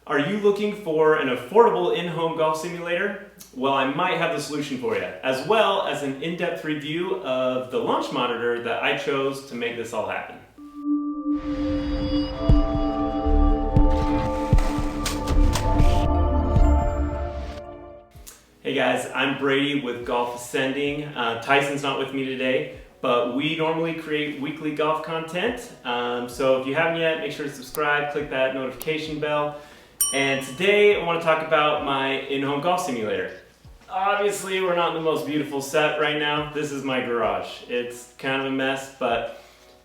Are you looking for an affordable in-home golf simulator? Well, I might have the solution for you, as well as an in-depth review of the launch monitor that I chose to make this all happen. Hey guys, I'm Brady with Golf Ascending. Tyson's not with me today, but we normally create weekly golf content. So if you haven't yet, make sure to subscribe, click that notification bell. And today I want to talk about my in-home golf simulator. Obviously, we're not in the most beautiful set right now. This is my garage. It's kind of a mess, but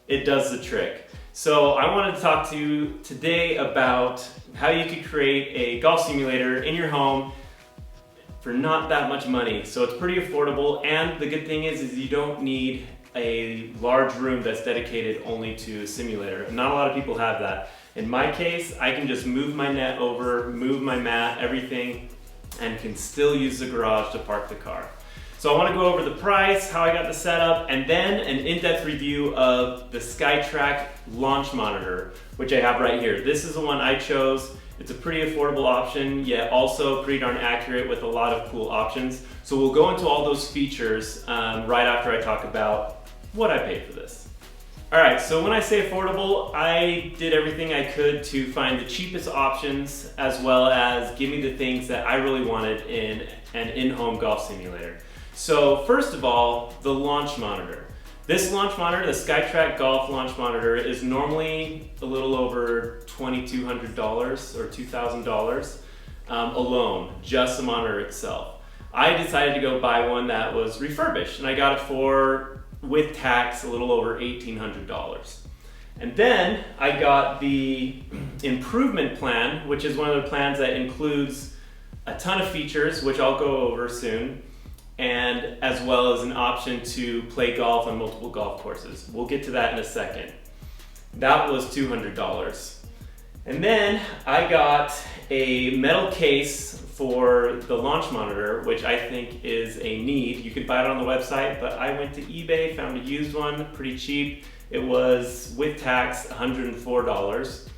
it does the trick. So I wanted to talk to you today about how you could create a golf simulator in your home for not that much money. So it's pretty affordable, and the good thing is you don't need a large room that's dedicated only to a simulator. Not a lot of people have that. In my case, I can just move my net over, move my mat, everything, and can still use the garage to park the car. So I want to go over the price, how I got the setup, and then an in-depth review of the SkyTrak Launch Monitor, which I have right here. This is the one I chose. It's a pretty affordable option, yet also pretty darn accurate with a lot of cool options. So we'll go into all those features right after I talk about what I paid for this. All right, so when I say affordable, I did everything I could to find the cheapest options, as well as give me the things that I really wanted in an in-home golf simulator. So first of all, the launch monitor. This launch monitor, the SkyTrak Golf Launch Monitor, is normally a little over $2,200 or $2,000 alone, just the monitor itself. I decided to go buy one that was refurbished, and I got it for, with tax, a little over $1,800. And then I got the improvement plan, which is one of the plans that includes a ton of features, which I'll go over soon, and as well as an option to play golf on multiple golf courses. We'll get to that in a second. That was $200. And then I got a metal case for the launch monitor, which I think is a need. You could buy it on the website, but I went to eBay, found a used one, pretty cheap. It was, with tax, $104.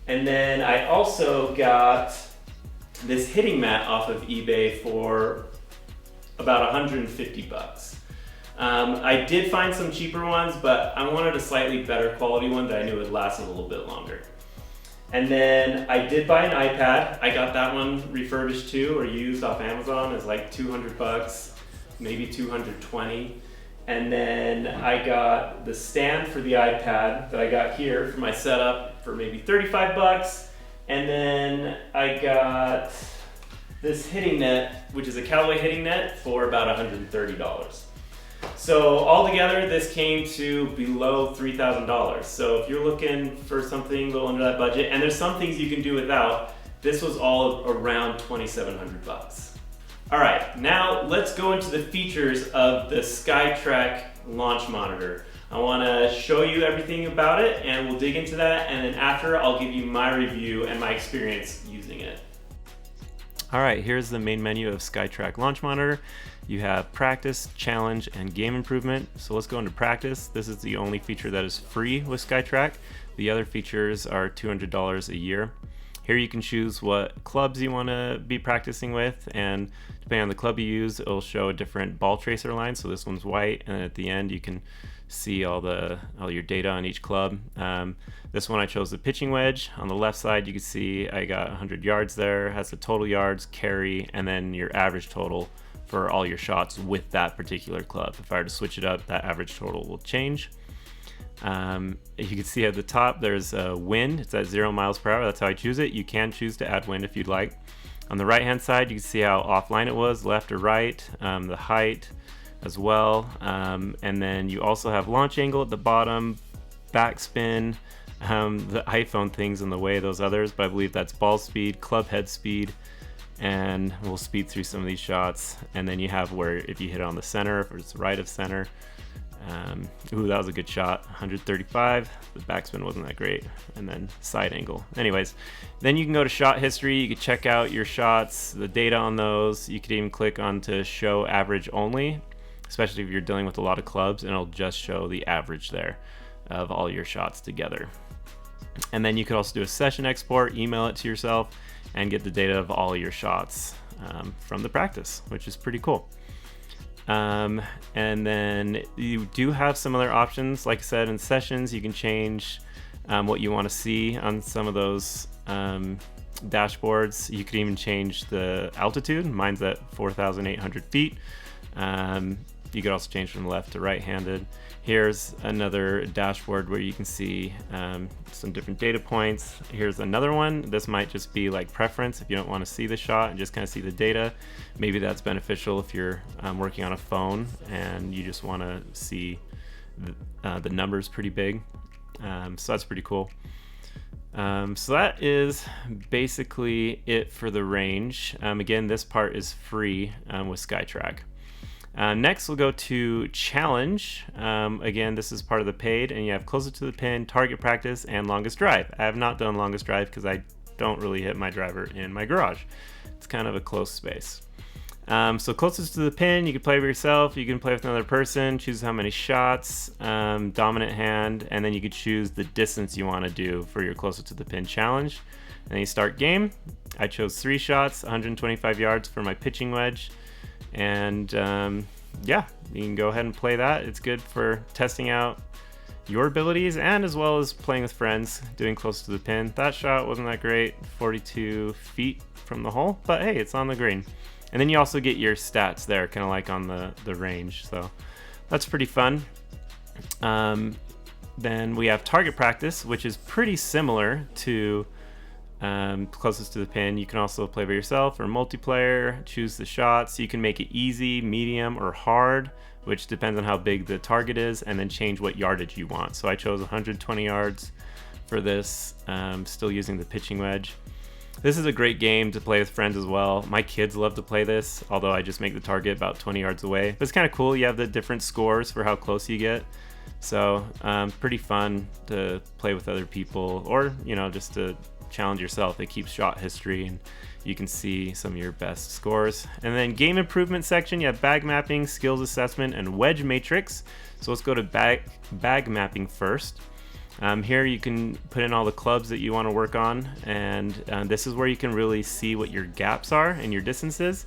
And then I also got this hitting mat off of eBay for about 150 bucks. I did find some cheaper ones, but I wanted a slightly better quality one that I knew would last a little bit longer. And then I did buy an iPad. I got that one refurbished too, or used off Amazon. It's like 200 bucks, maybe 220. And then I got the stand for the iPad that I got here for my setup for maybe 35 bucks. And then I got this hitting net, which is a Callaway hitting net, for about $130. So altogether, this came to below $3,000. So if you're looking for something a little under that budget, and there's some things you can do without, this was all around 2,700 bucks. All right, now let's go into the features of the SkyTrak Launch Monitor. I want to show you everything about it, and we'll dig into that, and then after I'll give you my review and my experience using it. All right, here's the main menu of SkyTrak Launch Monitor. You have practice, challenge, and game improvement. So let's go into practice. This is the only feature that is free with SkyTrak. The other features are $200 a year. Here you can choose what clubs you want to be practicing with, and depending on the club you use, it'll show a different ball tracer line. So this one's white, and at the end you can see all your data on each club. This one I chose the pitching wedge. On the left side you can see I got 100 yards there. It has the total yards, carry, and then your average total for all your shots with that particular club. If I were to switch it up, that average total will change. You can see at the top there's a wind. It's at 0 miles per hour. That's how I choose it. You can choose to add wind if you'd like. On the right hand side you can see how offline it was, left or right, the height as well, and then you also have launch angle at the bottom, backspin. The iPhone thing's in the way of those others, but I believe that's ball speed, club head speed, and we'll speed through some of these shots. And then you have where if you hit it on the center, if it's right of center. Ooh, that was a good shot, 135. The backspin wasn't that great. And then side angle. Anyways, then you can go to shot history. You can check out your shots, the data on those. You could even click on to show average only, especially if you're dealing with a lot of clubs, and it'll just show the average there of all your shots together. And then you could also do a session export, email it to yourself, and get the data of all your shots from the practice, which is pretty cool. And then you do have some other options. Like I said, in sessions, you can change what you want to see on some of those dashboards. You could even change the altitude. Mine's at 4,800 feet. You could also change from left to right-handed. Here's another dashboard where you can see some different data points. Here's another one. This might just be like preference if you don't want to see the shot and just kind of see the data. Maybe that's beneficial if you're working on a phone and you just want to see the numbers pretty big. So that's pretty cool. So that is basically it for the range. Again, this part is free with SkyTrak. Next, we'll go to challenge. Again, this is part of the paid, and you have closest to the pin, target practice, and longest drive. I have not done longest drive because I don't really hit my driver in my garage. It's kind of a close space. So closest to the pin, you can play with yourself, you can play with another person, choose how many shots, dominant hand, and then you could choose the distance you want to do for your closest to the pin challenge. And then you start game. I chose 3 shots, 125 yards for my pitching wedge. And yeah, you can go ahead and play that. It's good for testing out your abilities and as well as playing with friends, doing close to the pin. That shot wasn't that great, 42 feet from the hole, but hey, it's on the green. And then you also get your stats there, kind of like on the range. So that's pretty fun. Then we have target practice, which is pretty similar to closest to the pin. You can also play by yourself or multiplayer, choose the shots. You can make it easy, medium, or hard, which depends on how big the target is, and then change what yardage you want. So I chose 120 yards for this, still using the pitching wedge. This is a great game to play with friends as well. My kids love to play this, although I just make the target about 20 yards away. But it's kind of cool. You have the different scores for how close you get. So pretty fun to play with other people, or just to challenge yourself. It keeps shot history and you can see some of your best scores. And then game improvement section, you have bag mapping, skills assessment, and wedge matrix. So let's go to bag mapping first. Here you can put in all the clubs that you want to work on, and this is where you can really see what your gaps are and your distances,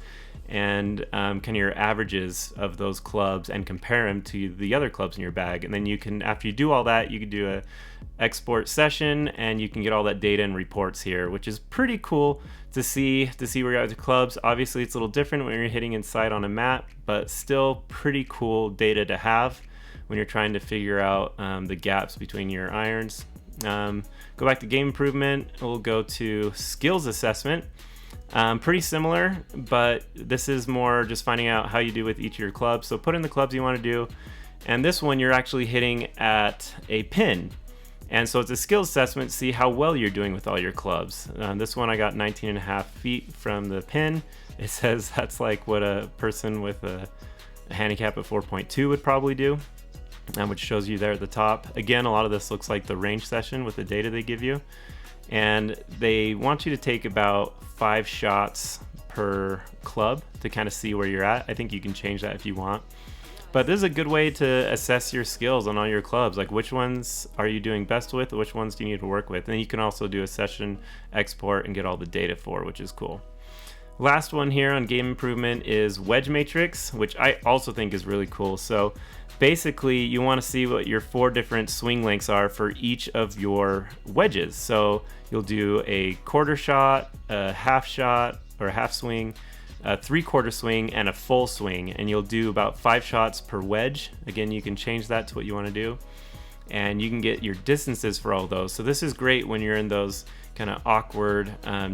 and kind of your averages of those clubs, and compare them to the other clubs in your bag. And then you can, after you do all that, you can do a export session, and you can get all that data and reports here, which is pretty cool to see where you're at with the clubs. Obviously, it's a little different when you're hitting inside on a map, but still pretty cool data to have when you're trying to figure out the gaps between your irons. Go back to game improvement. We'll go to skills assessment. Pretty similar, but this is more just finding out how you do with each of your clubs. So put in the clubs you want to do, and this one you're actually hitting at a pin. And so it's a skills assessment, see how well you're doing with all your clubs. This one I got 19.5 feet from the pin. It says that's like what a person with a handicap of 4.2 would probably do, which shows you there at the top. Again, a lot of this looks like the range session with the data they give you. And they want you to take about 5 shots per club to kind of see where you're at. I think you can change that if you want. But this is a good way to assess your skills on all your clubs, like which ones are you doing best with, which ones do you need to work with. And you can also do a session export and get all the data for, which is cool. Last one here on game improvement is wedge matrix, which I also think is really cool. So basically you want to see what your 4 different swing lengths are for each of your wedges. So you'll do a quarter shot, a half shot or a half swing, a 3/4 swing, and a full swing, and you'll do about 5 shots per wedge. Again, you can change that to what you want to do, and you can get your distances for all those. So this is great when you're in those kind of awkward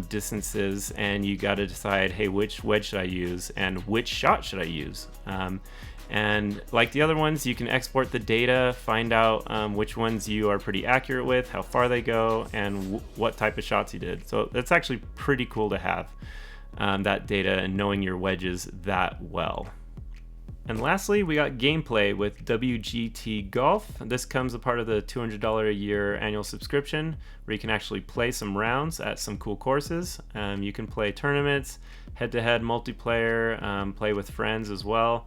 distances and you got to decide, hey, which wedge should I use and which shot should I use. And like the other ones, you can export the data, find out which ones you are pretty accurate with, how far they go, and what type of shots you did. So that's actually pretty cool to have that data and knowing your wedges that well. And lastly, we got gameplay with DIYgolf. This comes a part of the $200 a year annual subscription, where you can actually play some rounds at some cool courses. You can play tournaments, head-to-head multiplayer, play with friends as well,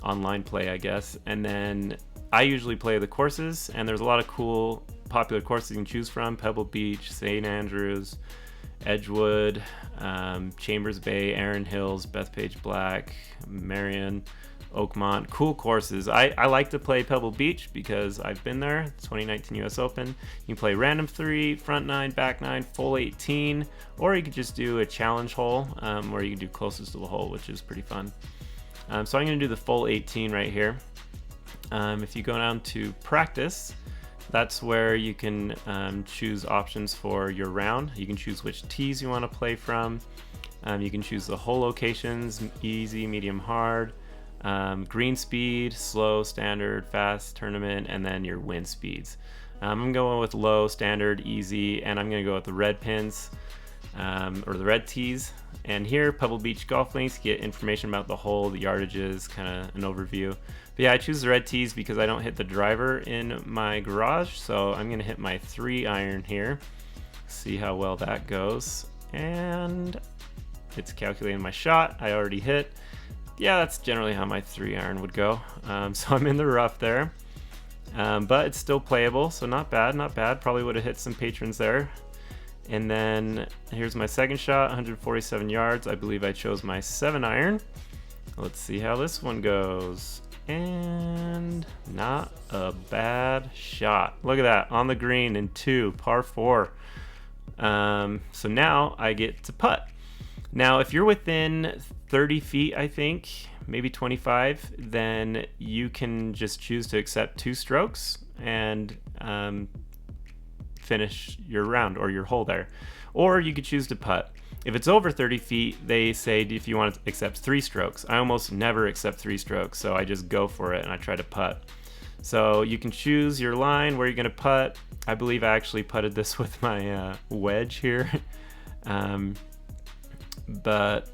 online play, I guess. And then I usually play the courses, and there's a lot of cool, popular courses you can choose from: Pebble Beach, St. Andrews, Edgewood, Chambers Bay, Erin Hills, Bethpage Black, Marion, Oakmont. Cool courses. I like to play Pebble Beach because I've been there. 2019 US Open. You can play random 3, front 9, back 9, full 18, or you could just do a challenge hole where you can do closest to the hole, which is pretty fun. So I'm going to do the full 18 right here. If you go down to practice, that's where you can choose options for your round. You can choose which tees you want to play from. You can choose the hole locations, easy, medium, hard, green speed, slow, standard, fast, tournament, and then your wind speeds. I'm going with low, standard, easy, and I'm going to go with the red pins or the red tees. And here, Pebble Beach Golf Links, get information about the hole, the yardages, kind of an overview. But yeah, I choose the red tees because I don't hit the driver in my garage, so I'm going to hit my 3-iron here. See how well that goes. And it's calculating my shot. I already hit. Yeah, that's generally how my 3-iron would go. So I'm in the rough there, but it's still playable, so not bad, not bad. Probably would have hit some patrons there. And then here's my second shot, 147 yards. I believe I chose my 7-iron. Let's see how this one goes. And not a bad shot. Look at that, on the green in 2, par 4. So now I get to putt. Now, if you're within 30 feet, I think, maybe 25, then you can just choose to accept 2 strokes and finish your round or your hole there. Or you could choose to putt. If it's over 30 feet, they say if you want to accept 3 strokes. I almost never accept 3 strokes, so I just go for it and I try to putt. So you can choose your line where you're going to putt. I believe I actually putted this with my wedge here. But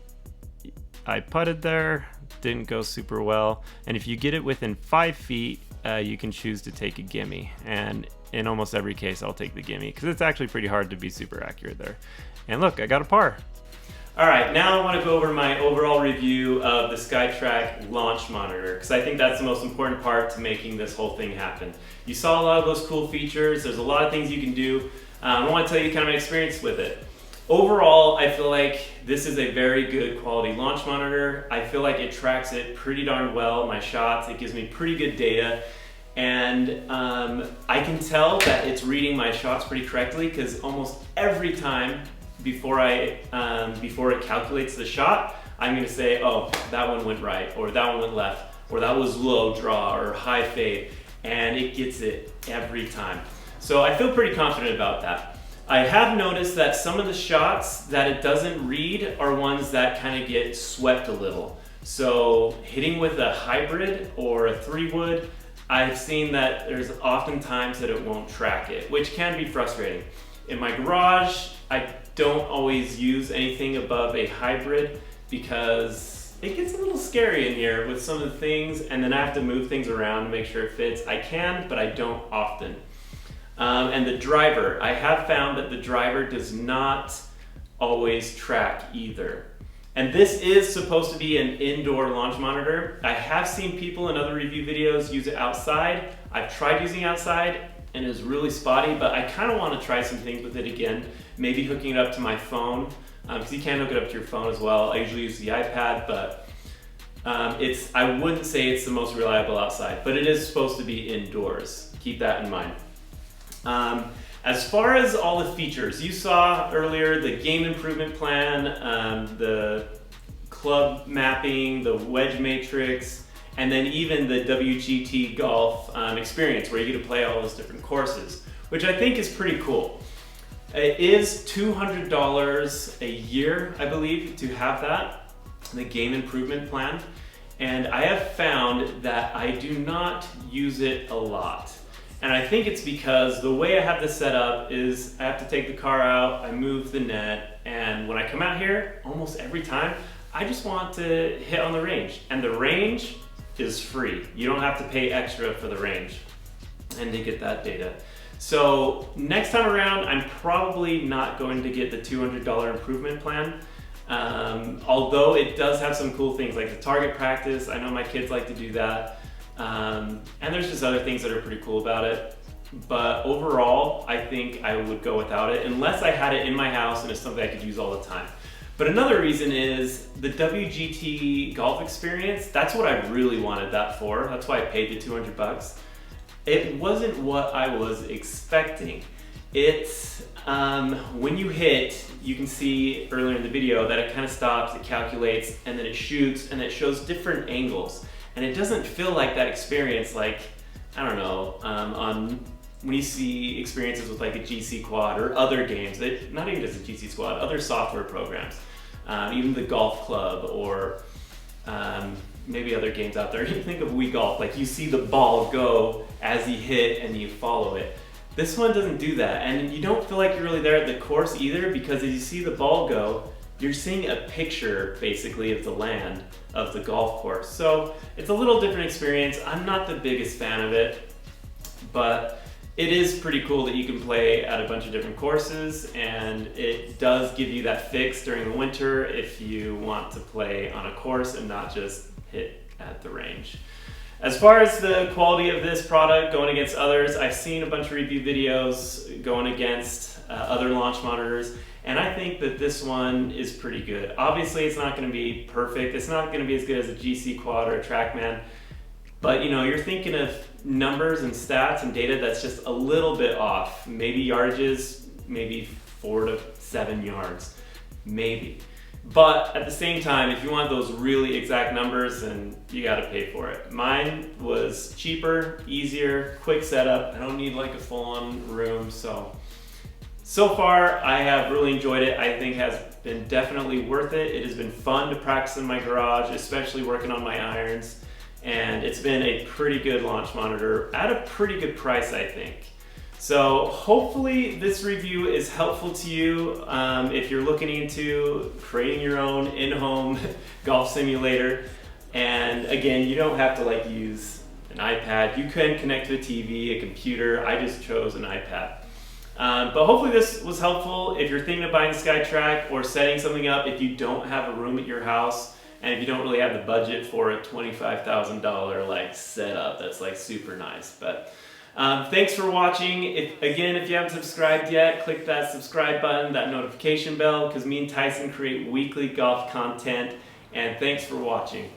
I putted there, didn't go super well. And if you get it within 5 feet, you can choose to take a gimme. And in almost every case, I'll take the gimme because it's actually pretty hard to be super accurate there. And look, I got a par. All right, now I want to go over my overall review of the SkyTrak Launch Monitor because I think that's the most important part to making this whole thing happen. You saw a lot of those cool features. There's a lot of things you can do. I want to tell you kind of my experience with it. Overall, I feel like this is a very good quality launch monitor. I feel like it tracks it pretty darn well, my shots. It gives me pretty good data. And I can tell that it's reading my shots pretty correctly because almost every time before it calculates the shot, I'm going to say, oh, that one went right, or that one went left, or that was low draw or high fade, and it gets it every time. So I feel pretty confident about that. I have noticed that some of the shots that it doesn't read are ones that kind of get swept a little. So hitting with a hybrid or a 3-wood, I've seen that there's often times that it won't track it, which can be frustrating. In my garage, I don't always use anything above a hybrid because it gets a little scary in here with some of the things, and then I have to move things around to make sure it fits. I can, but I don't often. And the driver, I have found that the driver does not always track either. And this is supposed to be an indoor launch monitor. I have seen people in other review videos use it outside. I've tried using it outside and it was really spotty, but I kind of want to try some things with it again. Maybe hooking it up to my phone, because you can hook it up to your phone as well. I usually use the iPad, but I wouldn't say it's the most reliable outside, but it is supposed to be indoors. Keep that in mind. As far as all the features, you saw earlier the game improvement plan, the club mapping, the wedge matrix, and then even the WGT golf experience where you get to play all those different courses, which I think is pretty cool. It is $200 a year, I believe, to have that, the game improvement plan. And I have found that I do not use it a lot. And I think it's because the way I have this set up is I have to take the car out, I move the net, and when I come out here, almost every time, I just want to hit on the range. And the range is free. You don't have to pay extra for the range and to get that data. So next time around, I'm probably not going to get the $200 improvement plan. Although it does have some cool things like the target practice. I know my kids like to do that. And there's just other things that are pretty cool about it. but overall, I think I would go without it unless I had it in my house and it's something I could use all the time. But another reason is the WGT golf experience. That's what I really wanted that for. That's why I paid the 200 bucks. It wasn't what I was expecting. It's, when you hit, you can see earlier in the video that it kind of stops, it calculates, and then it shoots, and it shows different angles. And it doesn't feel like that experience like, I don't know, when you see experiences with like a GC Quad or other games, not even just a GC Quad, other software programs, even the Golf Club or maybe other games out there. You think of DIYgolf, like you see the ball go as you hit and you follow it. This one doesn't do that, and you don't feel like you're really there at the course either, because as you see the ball go, you're seeing a picture basically of the land of the golf course. So it's a little different experience. I'm not the biggest fan of it, but it is pretty cool that you can play at a bunch of different courses, and it does give you that fix during the winter if you want to play on a course and not just hit at the range. As far as the quality of this product going against others, I've seen a bunch of review videos going against other launch monitors, and I think that this one is pretty good. Obviously, it's not going to be perfect. It's not going to be as good as a GC Quad or a TrackMan, but you know, you're thinking of numbers and stats and data that's just a little bit off. Maybe yardages, maybe 4 to 7 yards, maybe. But at the same time, if you want those really exact numbers, then you got to pay for it. Mine was cheaper, easier, quick setup. I don't need like a full-on room. So far, I have really enjoyed it. I think it has been definitely worth it. It has been fun to practice in my garage, especially working on my irons. And it's been a pretty good launch monitor at a pretty good price, I think. So hopefully this review is helpful to you if you're looking into creating your own in-home golf simulator. And again, you don't have to like use an iPad. You can connect to a TV, a computer. I just chose an iPad. But hopefully this was helpful if you're thinking of buying SkyTrak or setting something up if you don't have a room at your house and if you don't really have the budget for a $25,000 like setup that's like super nice. But thanks for watching. If you haven't subscribed yet, click that subscribe button, that notification bell, because me and Tyson create weekly golf content. And thanks for watching.